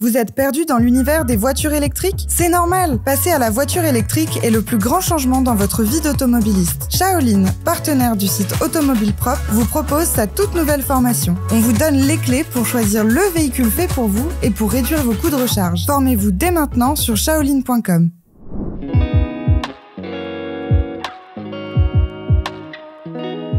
Vous êtes perdu dans l'univers des voitures électriques? C'est normal! Passer à la voiture électrique est le plus grand changement dans votre vie d'automobiliste. Shaolin, partenaire du site Automobile Propre, vous propose sa toute nouvelle formation. On vous donne les clés pour choisir le véhicule fait pour vous et pour réduire vos coûts de recharge. Formez-vous dès maintenant sur shaolin.com.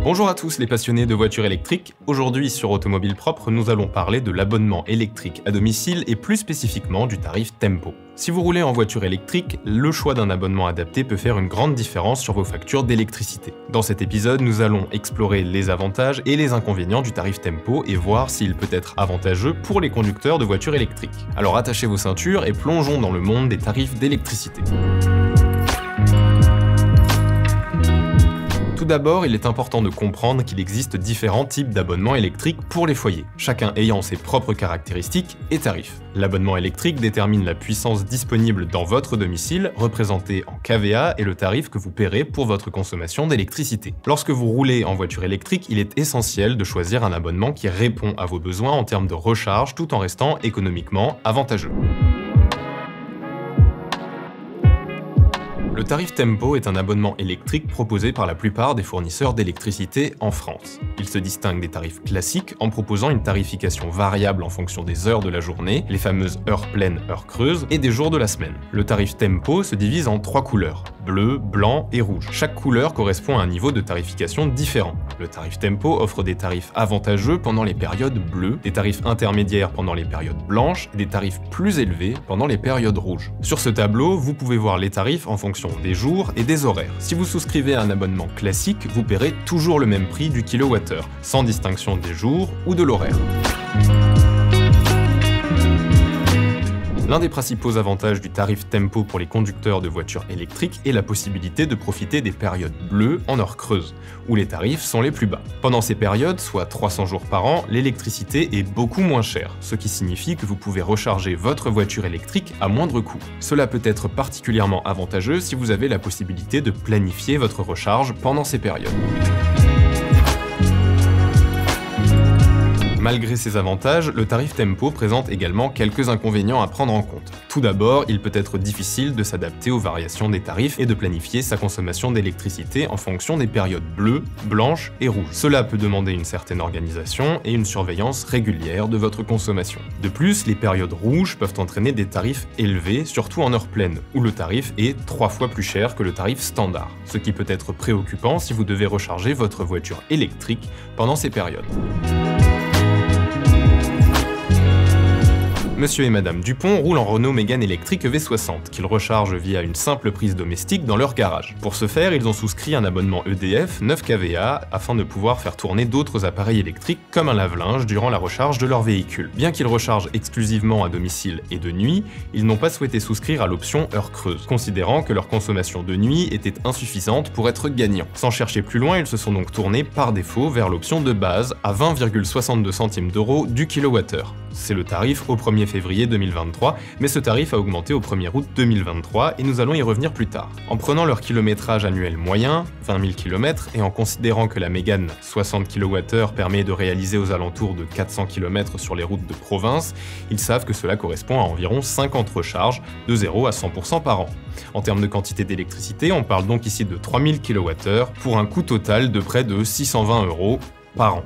Bonjour à tous les passionnés de voitures électriques. Aujourd'hui sur Automobile Propre, nous allons parler de l'abonnement électrique à domicile et plus spécifiquement du tarif Tempo. Si vous roulez en voiture électrique, le choix d'un abonnement adapté peut faire une grande différence sur vos factures d'électricité. Dans cet épisode, nous allons explorer les avantages et les inconvénients du tarif Tempo et voir s'il peut être avantageux pour les conducteurs de voitures électriques. Alors attachez vos ceintures et plongeons dans le monde des tarifs d'électricité. Tout d'abord, il est important de comprendre qu'il existe différents types d'abonnements électriques pour les foyers, chacun ayant ses propres caractéristiques et tarifs. L'abonnement électrique détermine la puissance disponible dans votre domicile, représentée en kVA, et le tarif que vous paierez pour votre consommation d'électricité. Lorsque vous roulez en voiture électrique, il est essentiel de choisir un abonnement qui répond à vos besoins en termes de recharge tout en restant économiquement avantageux. Le tarif Tempo est un abonnement électrique proposé par la plupart des fournisseurs d'électricité en France. Il se distingue des tarifs classiques en proposant une tarification variable en fonction des heures de la journée, les fameuses heures pleines, heures creuses, et des jours de la semaine. Le tarif Tempo se divise en 3 couleurs, bleu, blanc et rouge. Chaque couleur correspond à un niveau de tarification différent. Le tarif Tempo offre des tarifs avantageux pendant les périodes bleues, des tarifs intermédiaires pendant les périodes blanches et des tarifs plus élevés pendant les périodes rouges. Sur ce tableau, vous pouvez voir les tarifs en fonction des jours et des horaires. Si vous souscrivez à un abonnement classique, vous paierez toujours le même prix du kilowattheure, sans distinction des jours ou de l'horaire. L'un des principaux avantages du tarif Tempo pour les conducteurs de voitures électriques est la possibilité de profiter des périodes bleues en heures creuses, où les tarifs sont les plus bas. Pendant ces périodes, soit 300 jours par an, l'électricité est beaucoup moins chère, ce qui signifie que vous pouvez recharger votre voiture électrique à moindre coût. Cela peut être particulièrement avantageux si vous avez la possibilité de planifier votre recharge pendant ces périodes. Malgré ces avantages, le tarif Tempo présente également quelques inconvénients à prendre en compte. Tout d'abord, il peut être difficile de s'adapter aux variations des tarifs et de planifier sa consommation d'électricité en fonction des périodes bleues, blanches et rouges. Cela peut demander une certaine organisation et une surveillance régulière de votre consommation. De plus, les périodes rouges peuvent entraîner des tarifs élevés, surtout en heure pleine, où le tarif est 3 fois plus cher que le tarif standard, ce qui peut être préoccupant si vous devez recharger votre voiture électrique pendant ces périodes. Monsieur et Madame Dupont roulent en Renault Mégane électrique V60, qu'ils rechargent via une simple prise domestique dans leur garage. Pour ce faire, ils ont souscrit un abonnement EDF 9 kVA afin de pouvoir faire tourner d'autres appareils électriques comme un lave-linge durant la recharge de leur véhicule. Bien qu'ils rechargent exclusivement à domicile et de nuit, ils n'ont pas souhaité souscrire à l'option heure creuse, considérant que leur consommation de nuit était insuffisante pour être gagnant. Sans chercher plus loin, ils se sont donc tournés par défaut vers l'option de base à 20,62 centimes d'euros du kilowattheure. C'est le tarif au 1er février 2023, mais ce tarif a augmenté au 1er août 2023 et nous allons y revenir plus tard. En prenant leur kilométrage annuel moyen, 20 000 km, et en considérant que la Mégane 60 kWh permet de réaliser aux alentours de 400 km sur les routes de province, ils savent que cela correspond à environ 50 recharges de 0 à 100% par an. En termes de quantité d'électricité, on parle donc ici de 3000 kWh pour un coût total de près de 620 € par an.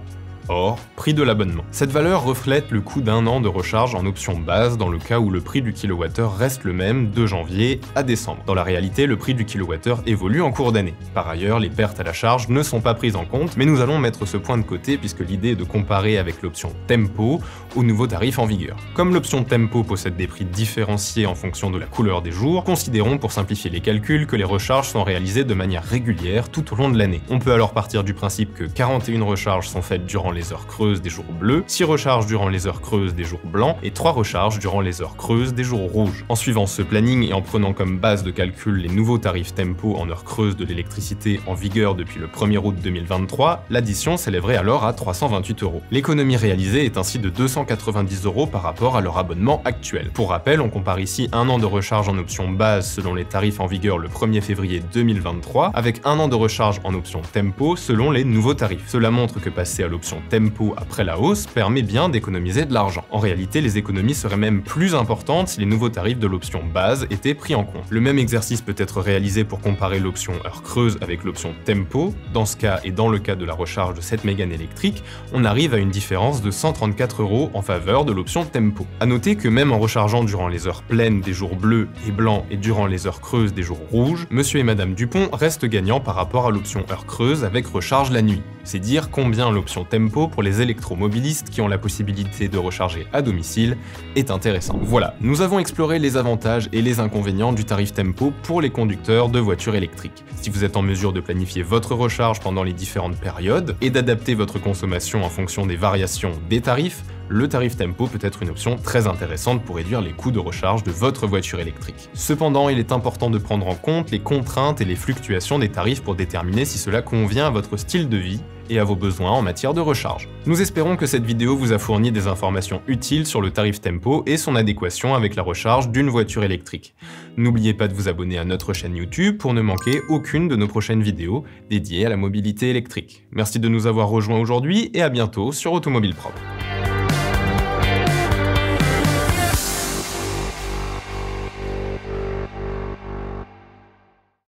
Or, prix de l'abonnement. Cette valeur reflète le coût d'un an de recharge en option base dans le cas où le prix du kilowattheure reste le même de janvier à décembre. Dans la réalité, le prix du kilowattheure évolue en cours d'année. Par ailleurs, les pertes à la charge ne sont pas prises en compte, mais nous allons mettre ce point de côté puisque l'idée est de comparer avec l'option Tempo au nouveau tarif en vigueur. Comme l'option Tempo possède des prix différenciés en fonction de la couleur des jours, considérons pour simplifier les calculs que les recharges sont réalisées de manière régulière tout au long de l'année. On peut alors partir du principe que 41 recharges sont faites durant les heures creuses des jours bleus, 6 recharges durant les heures creuses des jours blancs et 3 recharges durant les heures creuses des jours rouges. En suivant ce planning et en prenant comme base de calcul les nouveaux tarifs Tempo en heures creuses de l'électricité en vigueur depuis le 1er août 2023, l'addition s'élèverait alors à 328 €. L'économie réalisée est ainsi de 290 € par rapport à leur abonnement actuel. Pour rappel, on compare ici un an de recharge en option base selon les tarifs en vigueur le 1er février 2023 avec un an de recharge en option Tempo selon les nouveaux tarifs. Cela montre que passer à l'option Tempo après la hausse permet bien d'économiser de l'argent. En réalité, les économies seraient même plus importantes si les nouveaux tarifs de l'option base étaient pris en compte. Le même exercice peut être réalisé pour comparer l'option heure creuse avec l'option Tempo. Dans ce cas et dans le cas de la recharge de cette mégane électrique, on arrive à une différence de 134 € en faveur de l'option Tempo. A noter que même en rechargeant durant les heures pleines des jours bleus et blancs et durant les heures creuses des jours rouges, monsieur et madame Dupont restent gagnants par rapport à l'option heure creuse avec recharge la nuit. C'est dire combien l'option Tempo pour les électromobilistes qui ont la possibilité de recharger à domicile est intéressant. Voilà, nous avons exploré les avantages et les inconvénients du tarif Tempo pour les conducteurs de voitures électriques. Si vous êtes en mesure de planifier votre recharge pendant les différentes périodes et d'adapter votre consommation en fonction des variations des tarifs, le tarif Tempo peut être une option très intéressante pour réduire les coûts de recharge de votre voiture électrique. Cependant, il est important de prendre en compte les contraintes et les fluctuations des tarifs pour déterminer si cela convient à votre style de vie et à vos besoins en matière de recharge. Nous espérons que cette vidéo vous a fourni des informations utiles sur le tarif Tempo et son adéquation avec la recharge d'une voiture électrique. N'oubliez pas de vous abonner à notre chaîne YouTube pour ne manquer aucune de nos prochaines vidéos dédiées à la mobilité électrique. Merci de nous avoir rejoints aujourd'hui et à bientôt sur Automobile Propre.